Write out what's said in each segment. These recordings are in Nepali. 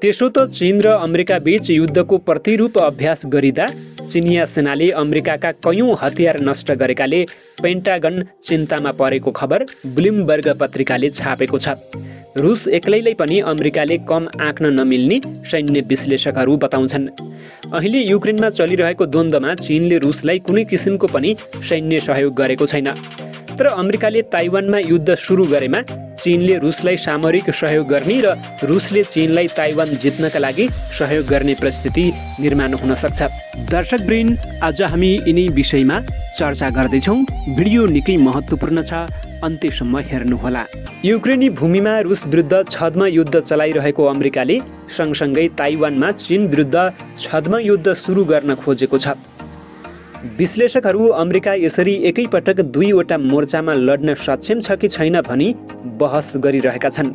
त्यसो त चीन र अमेरिका बीच युद्धको प्रतिरूप अभ्यास गरिँदा चिनिया सेनाले अमेरिकाका कयौं हतियार नष्ट गरेकाले पेन्टागन चिन्तामा परेको खबर ब्लुमबर्ग पत्रिकाले छापेको छ। रुस एक्लैलाई पनि अमेरिकाले कम आँक्न नमिल्ने सैन्य विश्लेषकहरू बताउँछन्। अहिले युक्रेनमा चलिरहेको द्वन्द्वमा चीनले रुसलाई कुनै किसिमको पनि सैन्य सहयोग गरेको छैन। तर अमेरिकाले ताइवानमा युद्ध सुरु गरेमा चीनले रुसलाई सामरिक सहयोग गर्ने र रुसले चीनलाई ताइवान जित्नका लागि सहयोग गर्ने परिस्थिति निर्माण हुन सक्छ। दर्शकवृन्द, आज हामी यिनै विषयमा चर्चा गर्दैछौँ। भिडियो निकै महत्त्वपूर्ण छ, अन्त्यसम्म हेर्नुहोला। युक्रेनी भूमिमा रुस विरुद्ध छद्म युद्ध चलाइरहेको अमेरिकाले सँगसँगै ताइवानमा चीन विरुद्ध छद्म युद्ध सुरु गर्न खोजेको छ। विश्लेषकहरू अमेरिका यसरी एकैपटक दुईवटा मोर्चामा लड्न सक्षम छ कि छैन भनी बहस गरिरहेका छन्।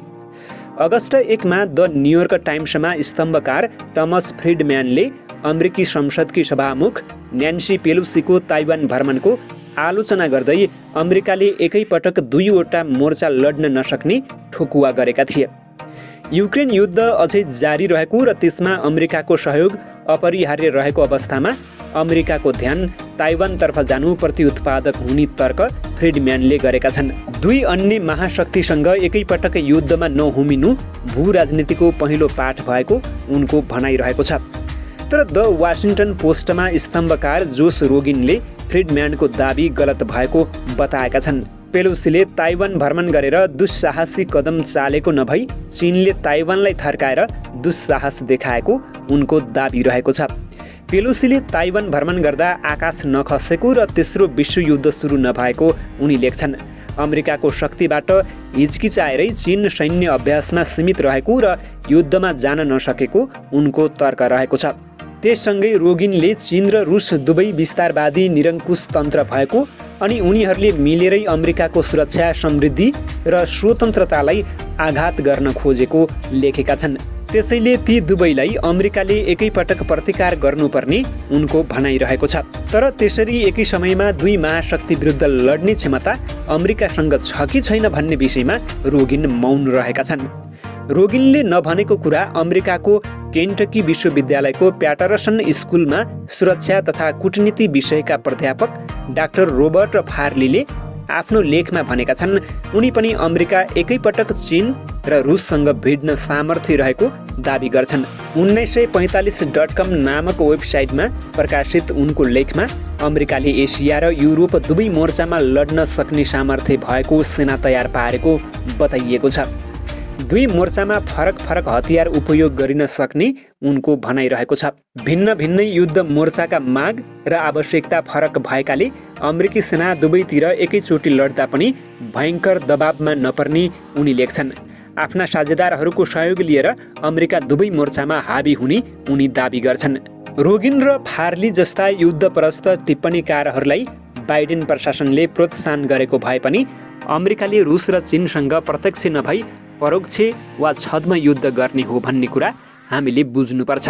अगस्त 1 मा द न्युयोर्क टाइम्समा स्तम्भकार टमस फ्रिडम्यानले अमेरिकी संसदकी सभामुख न्यान्सी पेलोसीको ताइवान भ्रमणको आलोचना गर्दै अमेरिकाले एकैपटक दुईवटा मोर्चा लड्न नसक्ने ठोकुवा गरेका थिए। युक्रेन युद्ध अझै जारी रहेको र त्यसमा अमेरिकाको सहयोग अपरिहार्य रहेको अवस्थामा अमेरिकाको ध्यान ताइवानतर्फ जानु प्रत्युत्पादक हुने तर्क फ्रिडम्यानले गरेका छन्। दुई अन्य महाशक्तिसँग एकैपटक युद्धमा नहुमिनु भू राजनीतिको पहिलो पाठ भएको उनको भनाइरहेको छ। तर द वाशिंगटन पोस्टमा स्तम्भकार जोस रोगिनले फ्रिडम्यानको दाबी गलत भएको बताएका छन्। पेलोसीले ताइवान भ्रमण गरेर दुस्साहसी कदम चालेको नभई चीनले ताइवानलाई थर्काएर दुस्साहस देखाएको उनको दाबी रहेको छ। पेलोसीले ताइवान भ्रमण गर्दा आकाश नखसेको र तेस्रो विश्वयुद्ध सुरु नभएको उनी लेख्छन्। अमेरिकाको शक्तिबाट हिचकिचाएरै चीन सैन्य अभ्यासमा सीमित रहेको र युद्धमा जान नसकेको उनको तर्क रहेको छ। त्यससँगै रोगिनले चीन र रुस दुवै विस्तारवादी निरङ्कुश तन्त्र भएको अनि उनीहरूले मिलेरै अमेरिकाको सुरक्षा, समृद्धि र स्वतन्त्रतालाई आघात गर्न खोजेको लेखेका छन्। त्यसैले ती दुवैलाई अमेरिकाले एकैपटक प्रतिकार गर्नुपर्ने उनको भनाइरहेको छ। तर त्यसरी एकै समयमा दुई महाशक्ति विरुद्ध लड्ने क्षमता अमेरिकासँग छ कि छैन भन्ने विषयमा रोगिन मौन रहेका छन्। रोगिनले नभनेको कुरा अमेरिकाको केन्टकी विश्वविद्यालयको प्याटरसन स्कुलमा सुरक्षा तथा कूटनीति विषयका प्राध्यापक डाक्टर रोबर्ट फार्लीले आफ्नो लेखमा भनेका छन्। उनी पनि अमेरिका एकैपटक चीन र रुससँग भिड्न सामर्थ्य रहेको दाबी गर्छन्। 1945.com नामक वेबसाइटमा प्रकाशित उनको लेखमा अमेरिकाले एसिया र युरोप दुवै मोर्चामा लड्न सक्ने सामर्थ्य भएको सेना तयार पारेको बताइएको छ। दुई मोर्चामा फरक फरक हतियार उपयोग गरिन सक्ने उनको भनाइरहेको छ। भिन्न भिन्नै युद्ध मोर्चाका माग र आवश्यकता फरक भएकाले अमेरिकी सेना दुवैतिर एकैचोटि लड्दा पनि भयङ्कर दबावमा नपर्ने उनी लेख्छन्। आफ्ना साझेदारहरूको सहयोग लिएर अमेरिका दुवै मोर्चामा हावी हुने उनी दाबी गर्छन्। रोगिन र फार्ली जस्ता युद्धप्रस्त टिप्पणीकारहरूलाई बाइडेन प्रशासनले प्रोत्साहन गरेको भए पनि अमेरिकाले रुस र चीनसँग प्रत्यक्ष नभई परोक्ष वा छद्म युद्ध गर्ने हो भन्ने कुरा हामीले बुझ्नुपर्छ।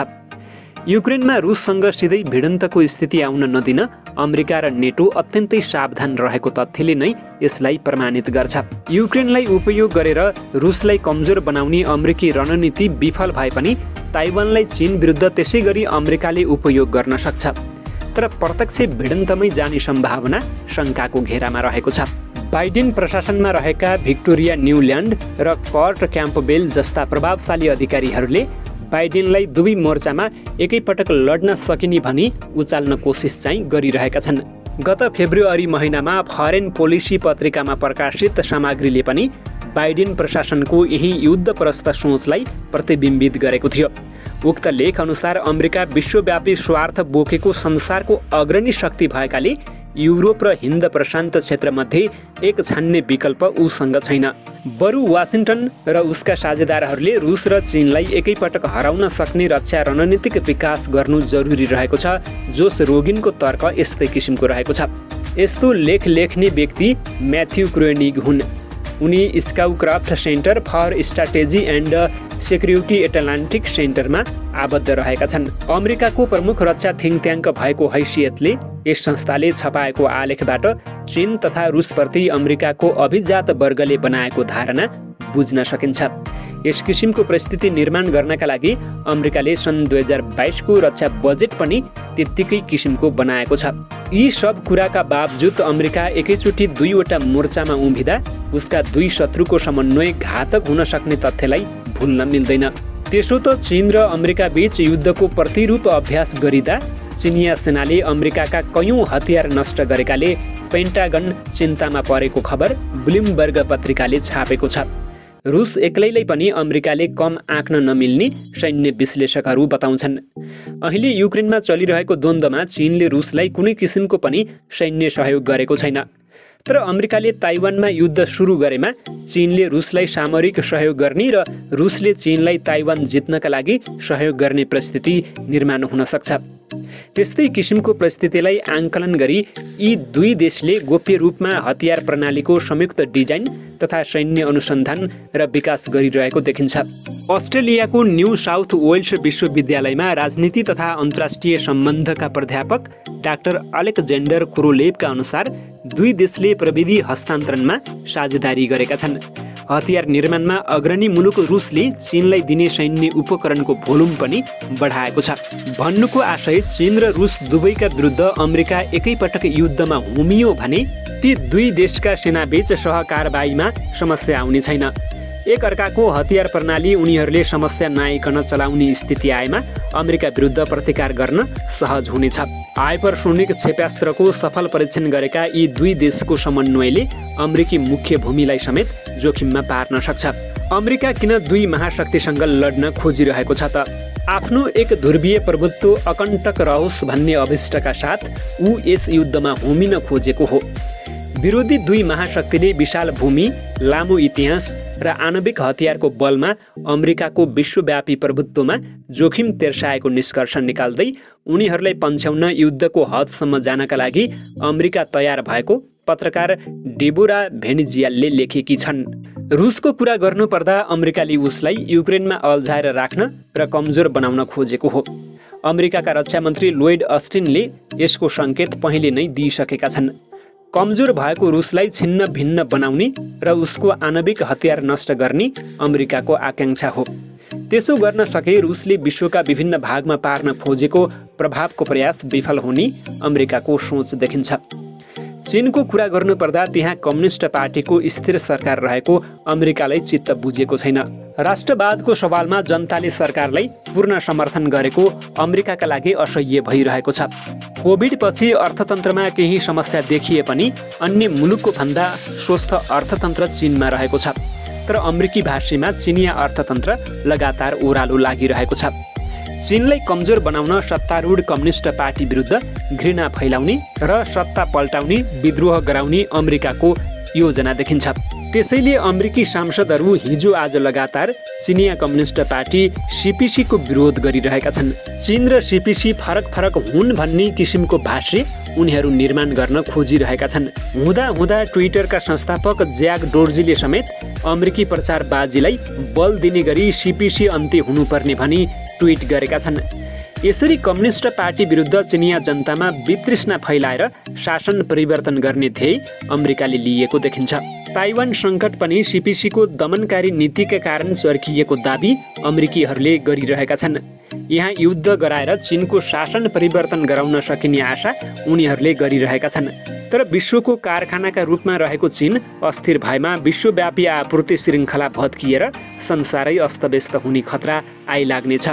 युक्रेनमा रुससँग सिधै भिडन्तको स्थिति आउन नदिन अमेरिका र नेटो अत्यन्तै सावधान रहेको तथ्यले नै यसलाई प्रमाणित गर्छ। युक्रेनलाई उपयोग गरेर रुसलाई कमजोर बनाउने अमेरिकी रणनीति विफल भए पनि ताइवानलाई चीन विरुद्ध त्यसै गरी अमेरिकाले उपयोग गर्न सक्छ। तर प्रत्यक्ष भिडन्तमै जाने सम्भावना शङ्काको घेरामा रहेको छ। बाइडेन प्रशासनमा रहेका भिक्टोरिया न्युल्यान्ड र कर्ट क्याम्पबेल जस्ता प्रभावशाली अधिकारीहरूले बाइडेनलाई दुवै मोर्चामा एकैपटक लड्न सकिने भनी उचाल्न कोसिस चाहिँ गरिरहेका छन्। गत फेब्रुअरी महिनामा फरेन पोलिसी पत्रिकामा प्रकाशित सामग्रीले पनि बाइडेन प्रशासनको यही युद्धप्रस्त सोचलाई प्रतिबिम्बित गरेको थियो। उक्त लेख अनुसार अमेरिका विश्वव्यापी स्वार्थ बोकेको संसारको अग्रणी शक्ति भएकाले युरोप र हिन्द प्रशान्त क्षेत्रमध्ये एक छान्ने विकल्प उसँग छैन। बरु वाशिंटन र उसका साझेदारहरूले रुस र चीनलाई एकैपटक हराउन सक्ने रक्षा रणनीतिक विकास गर्नु जरुरी रहेको छ। जोस रोगिनको तर्क यस्तै किसिमको रहेको छ। यस्तो लेख लेख्ने व्यक्ति म्याथ्यू क्रोनिग हुन्। उनी Scowcroft Center for Strategy and Security Atlantic सेन्टरमा आबद्ध रहेका छन्। अमेरिकाको प्रमुख रक्षा थिङ्क ट्याङ्क भएको हैसियतले यस संस्थाले छपाएको आलेखबाट चीन तथा रुसप्रति अमेरिकाको अभिजात वर्गले बनाएको धारणा बुझ्न सकिन्छ। यस किसिमको परिस्थिति निर्माण गर्नका लागि अमेरिकाले सन् 2022 को रक्षा बजेट पनि त्यत्तिकै किसिमको बनाएको छ। यी सब कुराका बावजुद अमेरिका एकैचोटि दुईवटा मोर्चामा उभिँदा उसका दुई शत्रुको समन्वय घातक हुन सक्ने तथ्यलाई भुल्न मिल्दैन। त्यसो त चीन र अमेरिका बीच युद्धको प्रतिरूप अभ्यास गरिँदा चिनिया सेनाले अमेरिकाका कयौं हतियार नष्ट गरेकाले पेन्टागन चिन्तामा परेको खबर ब्लुमबर्ग पत्रिकाले छापेको छ। रुस एक्लैलाई पनि अमेरिकाले कम आँक्न नमिल्ने सैन्य विश्लेषकहरू बताउँछन्। अहिले युक्रेनमा चलिरहेको द्वन्द्वमा चीनले रुसलाई कुनै किसिमको पनि सैन्य सहयोग गरेको छैन। तर अमेरिकाले ताइवानमा युद्ध सुरु गरेमा चीनले रुसलाई सामरिक सहयोग गर्ने र रुसले चीनलाई ताइवान जित्नका लागि सहयोग गर्ने परिस्थिति निर्माण हुन सक्छ। त्यस्तै किसिमको परिस्थितिलाई आंकलन गरी यी दुई देशले गोप्य रूपमा हतियार प्रणालीको संयुक्त डिजाइन तथा सैन्य अनुसन्धान र विकास गरिरहेको देखिन्छ। अस्ट्रेलियाको न्यू साउथ वेल्स विश्वविद्यालयमा राजनीति तथा अन्तर्राष्ट्रिय सम्बन्धका प्राध्यापक डाक्टर अलेक्जेन्डर कोरोलेभका अनुसार दुई देशले प्रविधि हस्तान्तरणमा साझेदारी गरेका छन्। हतियार निर्माणमा अग्रणी मुलुक रुसले चीनलाई दिने सैन्य उपकरणको भोल्युम पनि बढाएको छ। भन्नुको आशय चीन र रुस दुवैका विरुद्ध अमेरिका एकैपटक युद्धमा होमियो भने ती दुई देशका सेनाबीच सहकारबाहीमा समस्या आउने छैन। एक अर्काको हतियार प्रणाली उनीहरूले समस्या नआइकन चलाउने स्थिति आएमा अमेरिका विरुद्ध प्रतिकार गर्न सहज हुनेछ। हाइपरसोनिक क्षेप्यास्त्रको सफल परीक्षण गरेका यी दुई देशको समन्वयले अमेरिकी मुख्य भूमिलाई समेत जोखिममा पार्न सक्छ। अमेरिका किन दुई महाशक्तिसँग लड्न खोजिरहेको छ त? आफ्नो एक ध्रुवीय प्रभुत्व अकण्टक रहोस् भन्ने अभिष्टका साथ ऊ यस युद्धमा होमिन खोजेको हो। विरोधी दुई महाशक्तिले विशाल भूमि, लामो इतिहास र आणविक हतियारको बलमा अमेरिकाको विश्वव्यापी प्रभुत्वमा जोखिम तेर्साएको निष्कर्ष निकाल्दै उनीहरूलाई पन्छ्याउन युद्धको हदसम्म जानका लागि अमेरिका तयार भएको पत्रकार डेबोरा भेनिजियालले लेखेकी छन्। रुसको कुरा गर्नुपर्दा अमेरिकाले उसलाई युक्रेनमा अल्झाएर राख्न र कमजोर बनाउन खोजेको हो। अमेरिकाका रक्षा मन्त्री लोयड अस्टिनले यसको सङ्केत पहिले नै दिइसकेका छन्। कमजोर भएको रुसलाई छिन्न भिन्न बनाउने र उसको आणविक हतियार नष्ट गर्ने अमेरिकाको आकांक्षा हो। त्यसो गर्न सके रुसले विश्वका विभिन्न भागमा पार्न खोजेको प्रभावको प्रयास विफल हुने अमेरिकाको सोच देखिन्छ। चीनको कुरा गर्नुपर्दा त्यहाँ कम्युनिस्ट पार्टीको स्थिर सरकार रहेको अमेरिकालाई चित्त बुझेको छैन। राष्ट्रवादको सवालमा जनताले सरकारलाई पूर्ण समर्थन गरेको अमेरिकाका लागि असह्य भइरहेको छ। कोभिड पछि अर्थतन्त्रमा केही समस्या देखिए पनि अन्य मुलुकको भन्दा स्वस्थ अर्थतन्त्र चीनमा रहेको छ। तर अमेरिकी भाषीमा चिनिया अर्थतन्त्र लगातार ओह्रालो लागिरहेको छ। चीनलाई कमजोर बनाउन सत्तारूढ कम्युनिस्ट पार्टी विरुद्ध घृणा फैलाउने र सत्ता पल्टाउने विद्रोह गराउने अमेरिकाको योजना देखिन्छ। त्यसैले अमेरिकी सांसदहरू हिजो आज लगातार चिनिया कम्युनिस्ट पार्टी सीपीसीको विरोध गरिरहेका छन्। चीन र सीपीसी फरक हुन् भन्ने किसिमको भाष्य उनीहरू निर्माण गर्न खोजिरहेका छन्। हुँदा ट्विटरका संस्थापक ज्याक डोर्जीले समेत अमेरिकी प्रचारबाजीलाई बल दिने गरी सीपीसी अन्त्य हुनुपर्ने भनी ट्विट गरेका छन्। यसरी कम्युनिस्ट पार्टी विरुद्ध चिनिया जनतामा वितृष्णा फैलाएर शासन परिवर्तन गर्ने ध्येय अमेरिकाले लिएको देखिन्छ। ताइवान सङ्कट पनि सीपीसीको दमनकारी नीतिका कारण चर्किएको दाबी अमेरिकीहरूले गरिरहेका छन्। यहाँ युद्ध गराएर चीनको शासन परिवर्तन गराउन सकिने आशा उनीहरूले गरिरहेका छन्। तर विश्वको कारखानाका रूपमा रहेको चीन अस्थिर भएमा विश्वव्यापी आपूर्ति श्रृङ्खला भत्किएर संसारै अस्तव्यस्त हुने खतरा आइलाग्नेछ।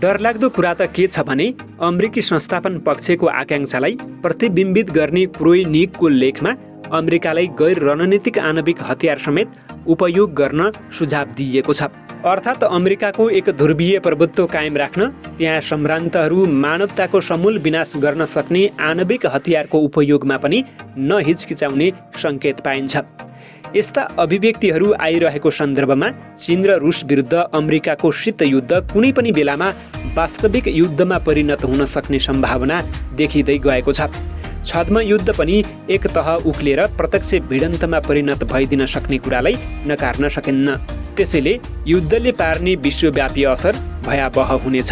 डरलाग्दो कुरा त के छ भने अमेरिकी संस्थापन पक्षको आकांक्षालाई प्रतिबिम्बित गर्ने क्रोइनिकको लेखमा अमेरिकालाई गैर रणनीतिक आणविक हतियार समेत उपयोग गर्न सुझाव दिइएको छ। अर्थात् अमेरिकाको एक ध्रुवीय प्रभुत्व कायम राख्न त्यहाँ सम्भ्रान्तहरू मानवताको समूल विनाश गर्न सक्ने आणविक हतियारको उपयोगमा पनि नहिचकिचाउने सङ्केत पाइन्छ। यस्ता अभिव्यक्तिहरू आइरहेको सन्दर्भमा चीन र रुस विरुद्ध अमेरिकाको शीत युद्ध कुनै पनि बेलामा वास्तविक युद्धमा परिणत हुन सक्ने सम्भावना देखिँदै गएको छ। छद्म युद्ध पनि एक तह उक्लिएर प्रत्यक्ष भिडन्तमा परिणत भइदिन सक्ने कुरालाई नकार्न सकिन्न। त्यसैले युद्धले पार्ने विश्वव्यापी असर भयावह हुनेछ।